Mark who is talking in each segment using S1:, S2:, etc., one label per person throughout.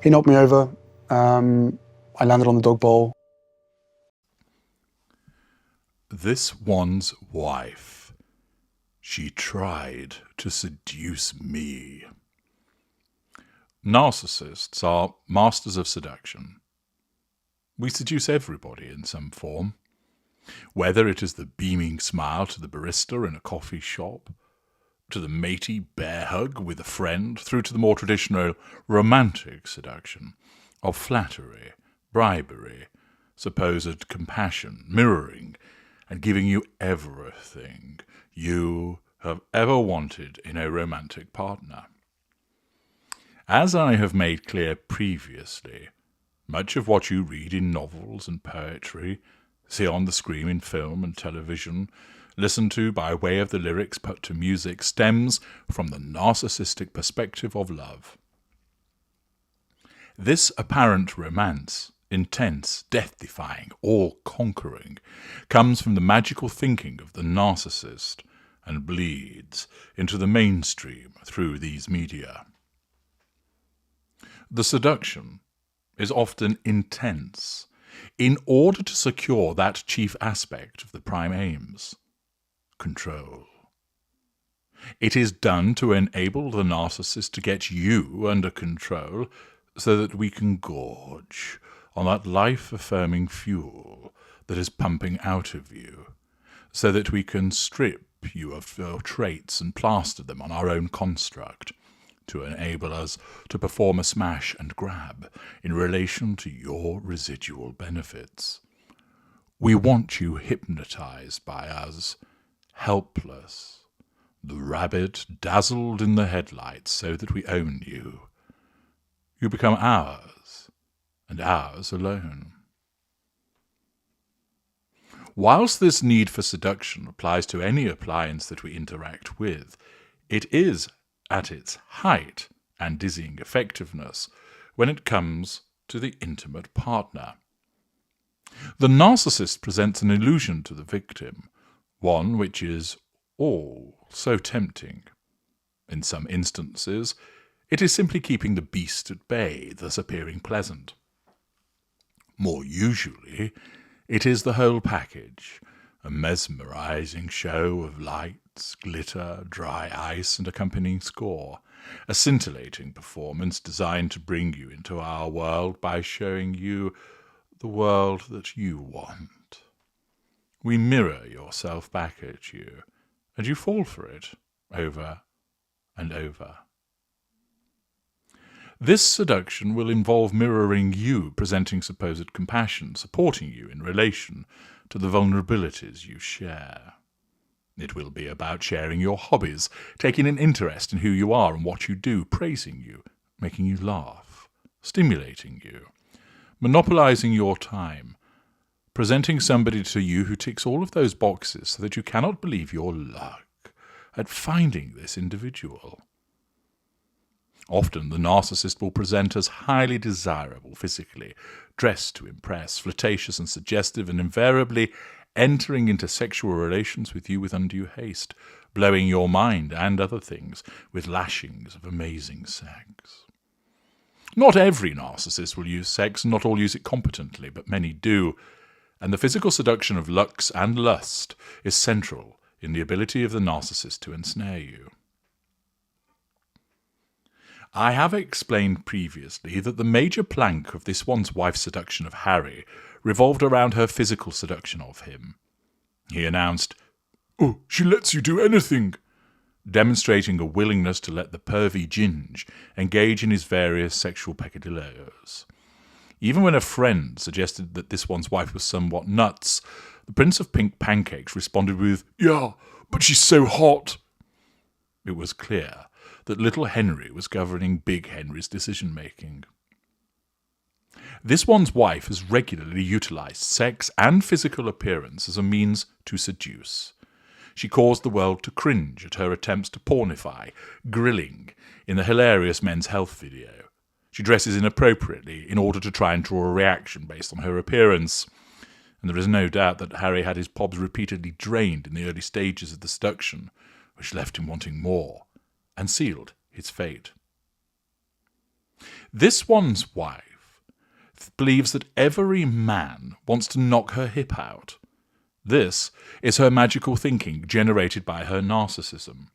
S1: He knocked me over. I landed on the dog bowl.
S2: This one's wife. She tried to seduce me. Narcissists are masters of seduction. We seduce everybody in some form, whether it is the beaming smile to the barista in a coffee shop, to the matey bear hug with a friend, through to the more traditional romantic seduction of flattery, bribery, supposed compassion, mirroring, and giving you everything you have ever wanted in a romantic partner. As I have made clear previously, much of what you read in novels and poetry, see on the screen in film and television, listen to by way of the lyrics put to music, stems from the narcissistic perspective of love. This apparent romance, intense, death-defying, all-conquering, comes from the magical thinking of the narcissist and bleeds into the mainstream through these media. The seduction is often intense in order to secure that chief aspect of the prime aims, control. It is done to enable the narcissist to get you under control so that we can gorge on that life-affirming fuel that is pumping out of you, so that we can strip you of your traits and plaster them on our own construct, to enable us to perform a smash and grab in relation to your residual benefits. We want you hypnotized by us, helpless, the rabbit dazzled in the headlights so that we own you. You become ours, and ours alone. Whilst this need for seduction applies to any appliance that we interact with, it is at its height and dizzying effectiveness when it comes to the intimate partner. The narcissist presents an illusion to the victim, one which is all so tempting. In some instances, it is simply keeping the beast at bay, thus appearing pleasant. More usually, it is the whole package, a mesmerizing show of lights, glitter, dry ice, and accompanying score, a scintillating performance designed to bring you into our world by showing you the world that you want. We mirror yourself back at you, and you fall for it over and over. This seduction will involve mirroring you, presenting supposed compassion, supporting you in relation to the vulnerabilities you share. It will be about sharing your hobbies, taking an interest in who you are and what you do, praising you, making you laugh, stimulating you, monopolizing your time, presenting somebody to you who ticks all of those boxes so that you cannot believe your luck at finding this individual. Often the narcissist will present as highly desirable physically, dressed to impress, flirtatious and suggestive, and invariably entering into sexual relations with you with undue haste, blowing your mind and other things with lashings of amazing sex. Not every narcissist will use sex, and not all use it competently, but many do, and the physical seduction of lux and lust is central in the ability of the narcissist to ensnare you. I have explained previously that the major plank of this one's wife's seduction of Harry revolved around her physical seduction of him. He announced, "Oh, she lets you do anything," demonstrating a willingness to let the pervy ginge engage in his various sexual peccadilloes. Even when a friend suggested that this one's wife was somewhat nuts, the Prince of Pink Pancakes responded with, "Yeah, but she's so hot." It was clear that little Henry was governing Big Henry's decision-making. This one's wife has regularly utilized sex and physical appearance as a means to seduce. She caused the world to cringe at her attempts to pornify, grilling in the hilarious Men's Health video. She dresses inappropriately in order to try and draw a reaction based on her appearance. And there is no doubt that Harry had his pobs repeatedly drained in the early stages of the seduction, which left him wanting more, and sealed his fate. This one's wife believes that every man wants to knock her hip out. This is her magical thinking generated by her narcissism.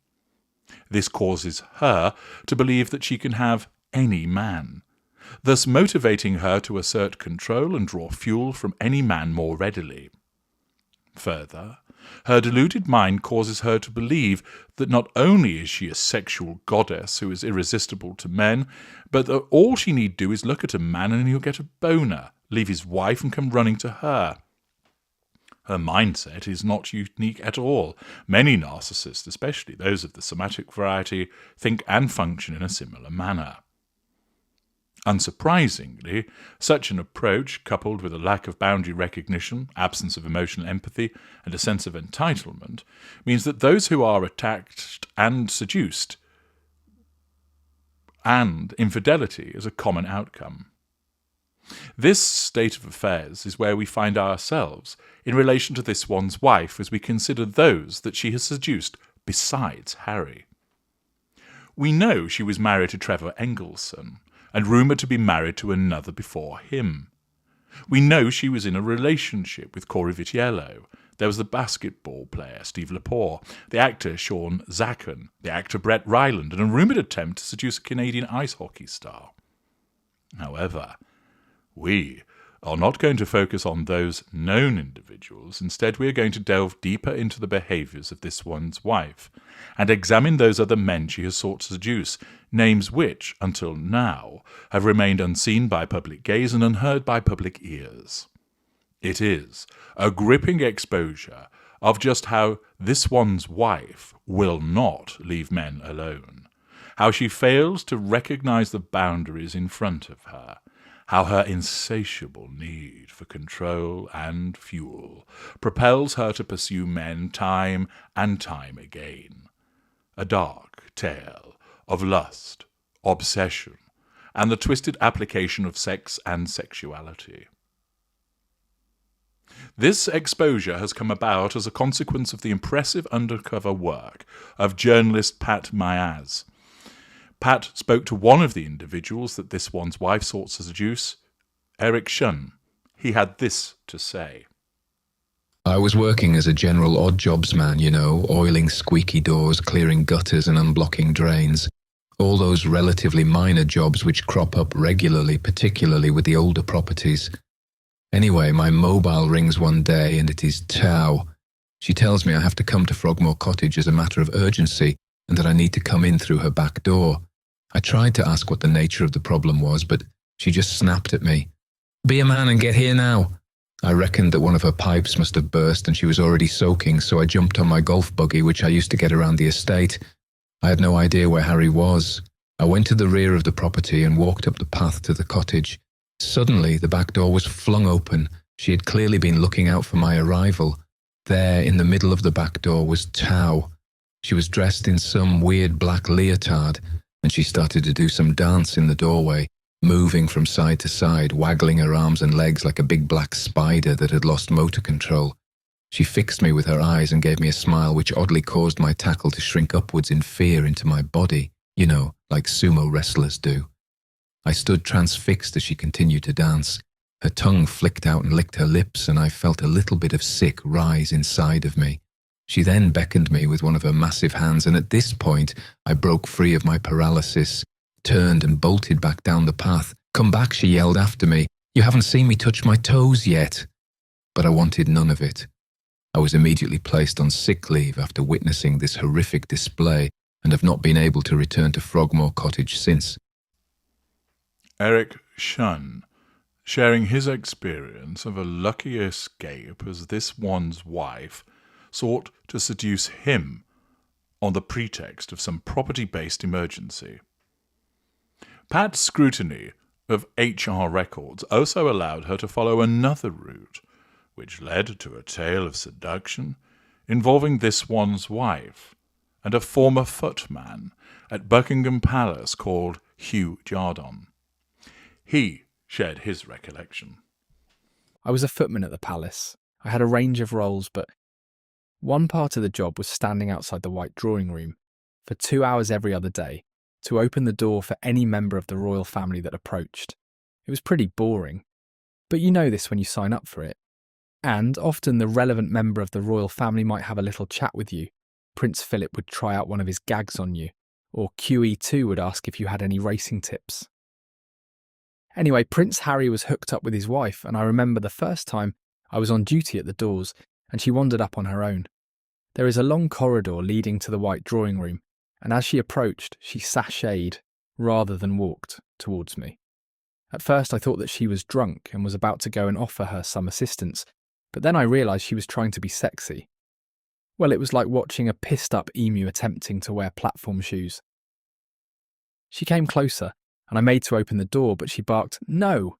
S2: This causes her to believe that she can have any man, thus motivating her to assert control and draw fuel from any man more readily. Further, her deluded mind causes her to believe that not only is she a sexual goddess who is irresistible to men, but that all she need do is look at a man and he'll get a boner, leave his wife and come running to her. Her mindset is not unique at all. Many narcissists, especially those of the somatic variety, think and function in a similar manner. Unsurprisingly, such an approach, coupled with a lack of boundary recognition, absence of emotional empathy, and a sense of entitlement, means that those who are attacked and seduced, and infidelity is a common outcome. This state of affairs is where we find ourselves in relation to this one's wife as we consider those that she has seduced besides Harry. We know she was married to Trevor Engelson, and rumoured to be married to another before him. We know she was in a relationship with Corey Vitiello. There was the basketball player Steve Lepore, the actor Sean Zachan, the actor Brett Ryland, and a rumoured attempt to seduce a Canadian ice hockey star. However, we are not going to focus on those known individuals. Instead, we are going to delve deeper into the behaviours of this one's wife and examine those other men she has sought to seduce, names which, until now, have remained unseen by public gaze and unheard by public ears. It is a gripping exposure of just how this one's wife will not leave men alone, how she fails to recognise the boundaries in front of her, how her insatiable need for control and fuel propels her to pursue men time and time again. A dark tale of lust, obsession, and the twisted application of sex and sexuality. This exposure has come about as a consequence of the impressive undercover work of journalist Pat Myaz. Pat spoke to one of the individuals that this one's wife sought to seduce, Eric Shun. He had this to say.
S3: I was working as a general odd jobs man, oiling squeaky doors, clearing gutters and unblocking drains. All those relatively minor jobs which crop up regularly, particularly with the older properties. Anyway, my mobile rings one day and it is Tao. She tells me I have to come to Frogmore Cottage as a matter of urgency and that I need to come in through her back door. I tried to ask what the nature of the problem was, but she just snapped at me. Be a man and get here now. I reckoned that one of her pipes must have burst and she was already soaking, so I jumped on my golf buggy, which I used to get around the estate. I had no idea where Harry was. I went to the rear of the property and walked up the path to the cottage. Suddenly, the back door was flung open. She had clearly been looking out for my arrival. There, in the middle of the back door, was Tao. She was dressed in some weird black leotard, and she started to do some dance in the doorway, moving from side to side, waggling her arms and legs like a big black spider that had lost motor control. She fixed me with her eyes and gave me a smile which oddly caused my tackle to shrink upwards in fear into my body, like sumo wrestlers do. I stood transfixed as she continued to dance. Her tongue flicked out and licked her lips, and I felt a little bit of sick rise inside of me. She then beckoned me with one of her massive hands, and at this point I broke free of my paralysis, turned and bolted back down the path. Come back, she yelled after me. You haven't seen me touch my toes yet. But I wanted none of it. I was immediately placed on sick leave after witnessing this horrific display and have not been able to return to Frogmore Cottage since.
S2: Eric Shun, sharing his experience of a lucky escape as this one's wife sought to seduce him on the pretext of some property-based emergency. Pat's scrutiny of HR records also allowed her to follow another route, which led to a tale of seduction involving this one's wife and a former footman at Buckingham Palace called Hugh Jardon. He shared his recollection.
S4: I was a footman at the palace. I had a range of roles, but one part of the job was standing outside the white drawing room for 2 hours every other day, to open the door for any member of the royal family that approached. It was pretty boring, but you know this when you sign up for it. And often the relevant member of the royal family might have a little chat with you. Prince Philip would try out one of his gags on you, or QE2 would ask if you had any racing tips. Anyway, Prince Harry was hooked up with his wife, and I remember the first time I was on duty at the doors, and she wandered up on her own. There is a long corridor leading to the white drawing room, and as she approached, she sashayed, rather than walked, towards me. At first I thought that she was drunk and was about to go and offer her some assistance, but then I realised she was trying to be sexy. Well, it was like watching a pissed-up emu attempting to wear platform shoes. She came closer, and I made to open the door, but she barked, "No!"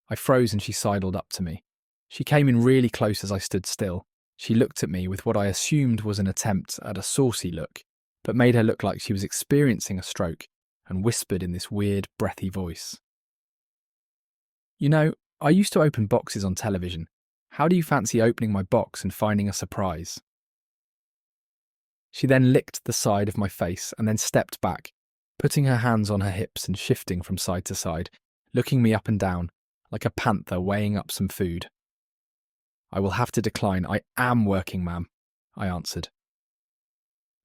S4: I froze and she sidled up to me. She came in really close as I stood still. She looked at me with what I assumed was an attempt at a saucy look, but made her look like she was experiencing a stroke, and whispered in this weird, breathy voice. "You know, I used to open boxes on television. How do you fancy opening my box and finding a surprise?" She then licked the side of my face and then stepped back, putting her hands on her hips and shifting from side to side, looking me up and down, like a panther weighing up some food. "I will have to decline. I am working, ma'am," I answered.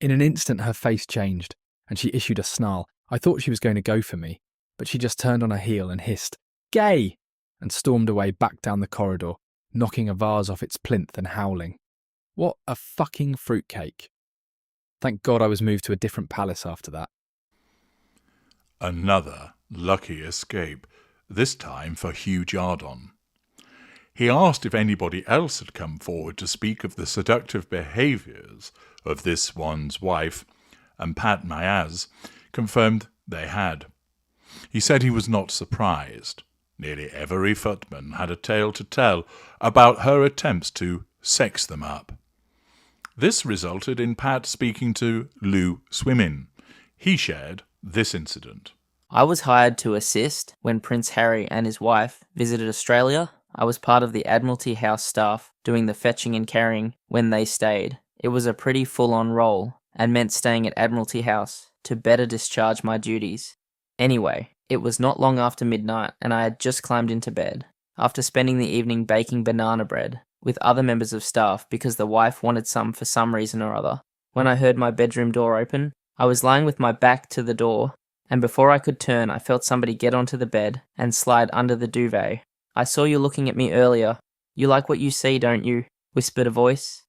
S4: In an instant her face changed, and she issued a snarl. I thought she was going to go for me, but she just turned on her heel and hissed, "Gay!" and stormed away back down the corridor, knocking a vase off its plinth and howling. What a fucking fruitcake. Thank God I was moved to a different palace after that.
S2: Another lucky escape, this time for Hugh Jardon. He asked if anybody else had come forward to speak of the seductive behaviours of this one's wife, and Pat Mayaz confirmed they had. He said he was not surprised. Nearly every footman had a tale to tell about her attempts to sex them up. This resulted in Pat speaking to Lou Swimmin. He shared this incident.
S5: I was hired to assist when Prince Harry and his wife visited Australia. I was part of the Admiralty House staff doing the fetching and carrying when they stayed. It was a pretty full-on role and meant staying at Admiralty House to better discharge my duties. Anyway, it was not long after midnight and I had just climbed into bed after spending the evening baking banana bread with other members of staff because the wife wanted some for some reason or other. When I heard my bedroom door open, I was lying with my back to the door, and before I could turn, I felt somebody get onto the bed and slide under the duvet. "I saw you looking at me earlier. You like what you see, don't you?" whispered a voice.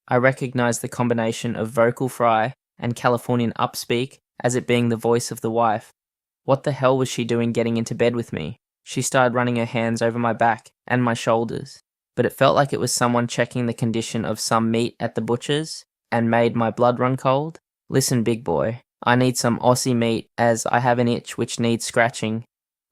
S5: I recognized the combination of vocal fry and Californian upspeak as it being the voice of the wife. What the hell was she doing getting into bed with me? She started running her hands over my back and my shoulders, but it felt like it was someone checking the condition of some meat at the butcher's and made my blood run cold. "Listen, big boy, I need some Aussie meat as I have an itch which needs scratching.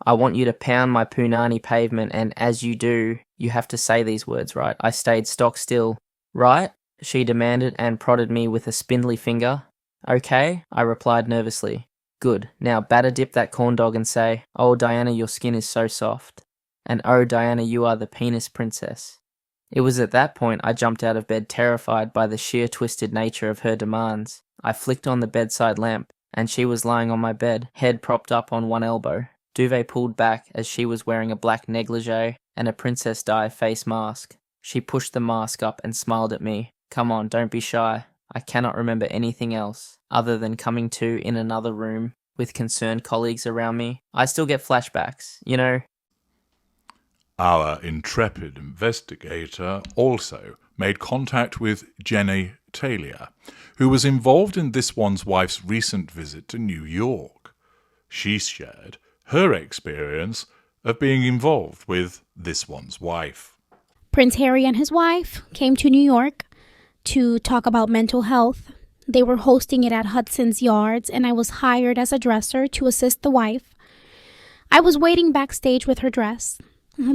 S5: I want you to pound my punani pavement, and as you do, you have to say these words, right?" I stayed stock still. "Right?" she demanded and prodded me with a spindly finger. "Okay," I replied nervously. "Good. Now batter dip that corn dog and say, 'Oh, Diana, your skin is so soft.' And 'Oh, Diana, you are the penis princess.'" It was at that point I jumped out of bed terrified by the sheer twisted nature of her demands. I flicked on the bedside lamp, and she was lying on my bed, head propped up on one elbow. Duvet pulled back as she was wearing a black negligee and a princess dye face mask. She pushed the mask up and smiled at me. "Come on, don't be shy. I cannot remember anything else, other than coming to in another room with concerned colleagues around me. I still get flashbacks, you know."
S2: Our intrepid investigator also made contact with Jenny Taylor, who was involved in this one's wife's recent visit to New York. She shared her experience of being involved with this one's wife.
S6: Prince Harry and his wife came to New York to talk about mental health. They were hosting it at Hudson's Yards, and I was hired as a dresser to assist the wife. I was waiting backstage with her dress,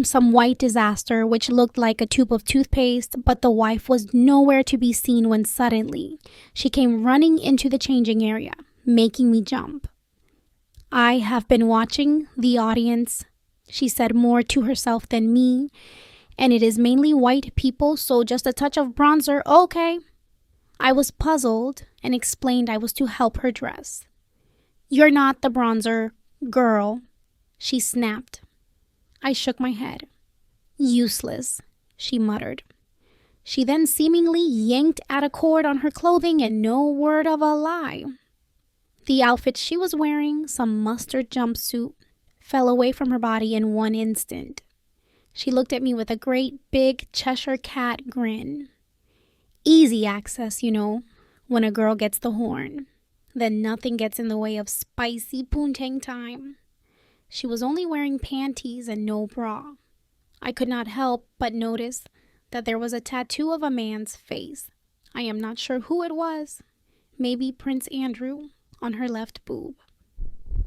S6: some white disaster which looked like a tube of toothpaste, but the wife was nowhere to be seen when suddenly she came running into the changing area, making me jump. "I have been watching the audience," she said more to herself than me, "and it is mainly white people, so just a touch of bronzer, okay." I was puzzled and explained I was to help her dress. You're not the bronzer girl, she snapped. I shook my head. Useless, she muttered. She then seemingly yanked at a cord on her clothing, and no word of a lie. The outfit she was wearing, some mustard jumpsuit, fell away from her body in one instant. She looked at me with a great big Cheshire cat grin. Easy access, you know, when a girl gets the horn. Then nothing gets in the way of spicy poontang time. She was only wearing panties and no bra. I could not help but notice that there was a tattoo of a man's face. I am not sure who it was. Maybe Prince Andrew on her left boob.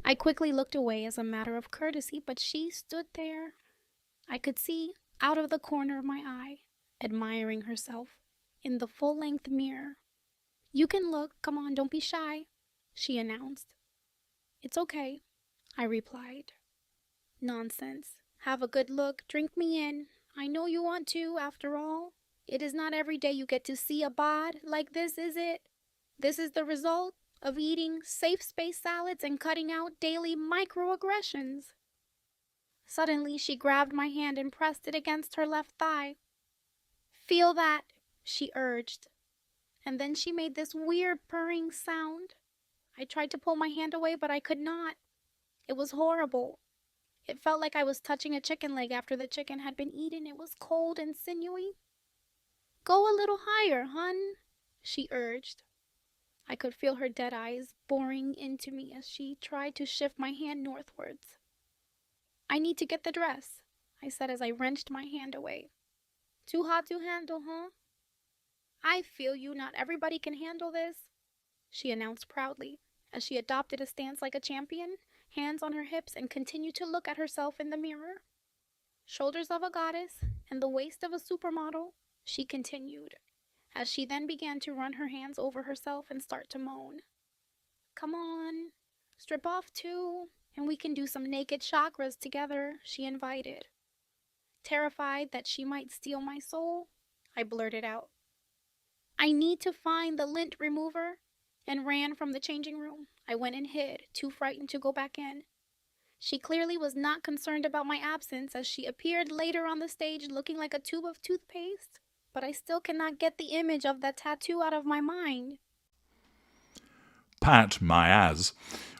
S6: I quickly looked away as a matter of courtesy, but she stood there. I could see out of the corner of my eye, admiring herself in the full-length mirror. You can look, come on, don't be shy, she announced. It's okay, I replied. Nonsense. Have a good look, drink me in. I know you want to, after all. It is not every day you get to see a bod like this, is it? This is the result of eating safe space salads and cutting out daily microaggressions. Suddenly, she grabbed my hand and pressed it against her left thigh. Feel that, she urged. And then she made this weird purring sound. I tried to pull my hand away, but I could not. It was horrible. It felt like I was touching a chicken leg after the chicken had been eaten. It was cold and sinewy. Go a little higher, hun, she urged. I could feel her dead eyes boring into me as she tried to shift my hand northwards. I need to get the dress, I said as I wrenched my hand away. Too hot to handle, huh? I feel you, not everybody can handle this, she announced proudly as she adopted a stance like a champion, hands on her hips, and continued to look at herself in the mirror. Shoulders of a goddess and the waist of a supermodel, she continued, as she then began to run her hands over herself and start to moan. Come on, strip off too, and we can do some naked chakras together, she invited. Terrified that she might steal my soul, I blurted out, I need to find the lint remover, and ran from the changing room. I went and hid, too frightened to go back in. She clearly was not concerned about my absence as she appeared later on the stage looking like a tube of toothpaste, but I still cannot get the image of that tattoo out of my mind.
S2: Pat Myaz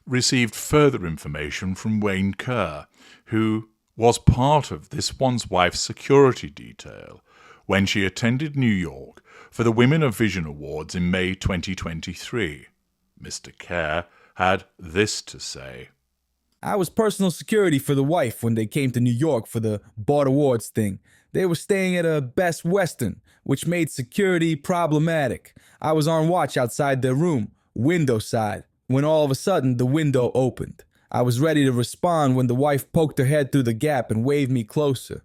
S2: received further information from Wayne Kerr, who was part of this one's wife's security detail when she attended New York for the Women of Vision Awards in May 2023. Mr. Kerr had this to say.
S7: I was personal security for the wife when they came to New York for the Bard Awards thing. They were staying at a Best Western, which made security problematic. I was on watch outside their room, window side, when all of a sudden the window opened. I was ready to respond when the wife poked her head through the gap and waved me closer.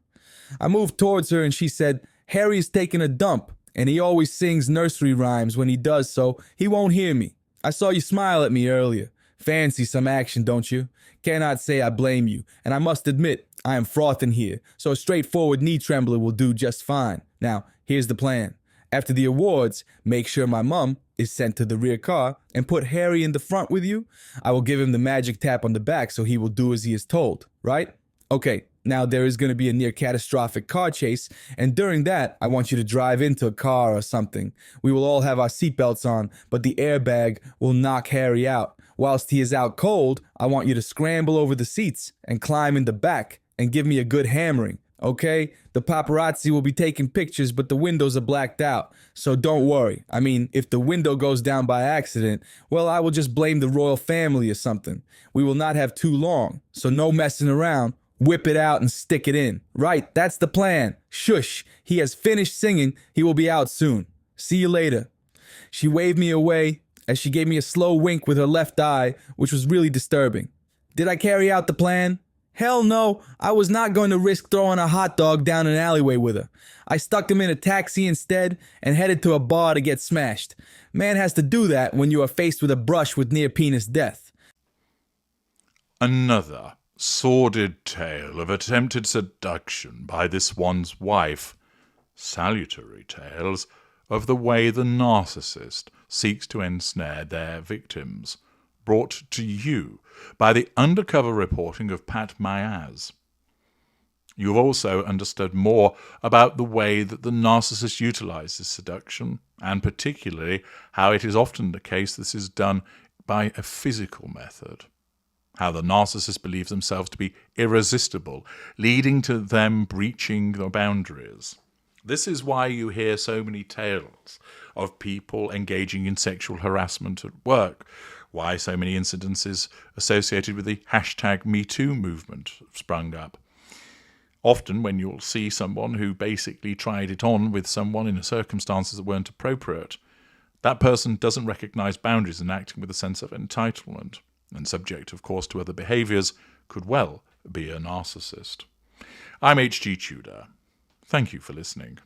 S7: I moved towards her and she said, Harry is taking a dump, and he always sings nursery rhymes. When he does so, he won't hear me. I saw you smile at me earlier. Fancy some action, don't you? Cannot say I blame you, and I must admit, I am frothing here, so a straightforward knee trembler will do just fine. Now, here's the plan. After the awards, make sure my mum is sent to the rear car and put Harry in the front with you. I will give him the magic tap on the back so he will do as he is told, right? Okay, now there is going to be a near catastrophic car chase, and during that, I want you to drive into a car or something. We will all have our seatbelts on, but the airbag will knock Harry out. Whilst he is out cold, I want you to scramble over the seats and climb in the back and give me a good hammering, okay? The paparazzi will be taking pictures, but the windows are blacked out, so don't worry. I mean, if the window goes down by accident, well, I will just blame the royal family or something. We will not have too long, so no messing around. Whip it out and stick it in. Right, that's the plan. Shush, he has finished singing. He will be out soon. See you later. She waved me away as she gave me a slow wink with her left eye, which was really disturbing. Did I carry out the plan? Hell no, I was not going to risk throwing a hot dog down an alleyway with her. I stuck him in a taxi instead and headed to a bar to get smashed. Man has to do that when you are faced with a brush with near penis death.
S2: Another sordid tale of attempted seduction by this one's wife. Salutary tales of the way the narcissist seeks to ensnare their victims. brought to you by the undercover reporting of Pat Myaz. You've also understood more about the way that the narcissist utilizes seduction, and particularly how it is often the case this is done by a physical method. How the narcissist believes themselves to be irresistible, leading to them breaching the boundaries. This is why you hear so many tales of people engaging in sexual harassment at work, why so many incidences associated with the #MeToo movement have sprung up. Often when you'll see someone who basically tried it on with someone in circumstances that weren't appropriate, that person doesn't recognise boundaries and acting with a sense of entitlement, and subject, of course, to other behaviours, could well be a narcissist. I'm H.G. Tudor. Thank you for listening.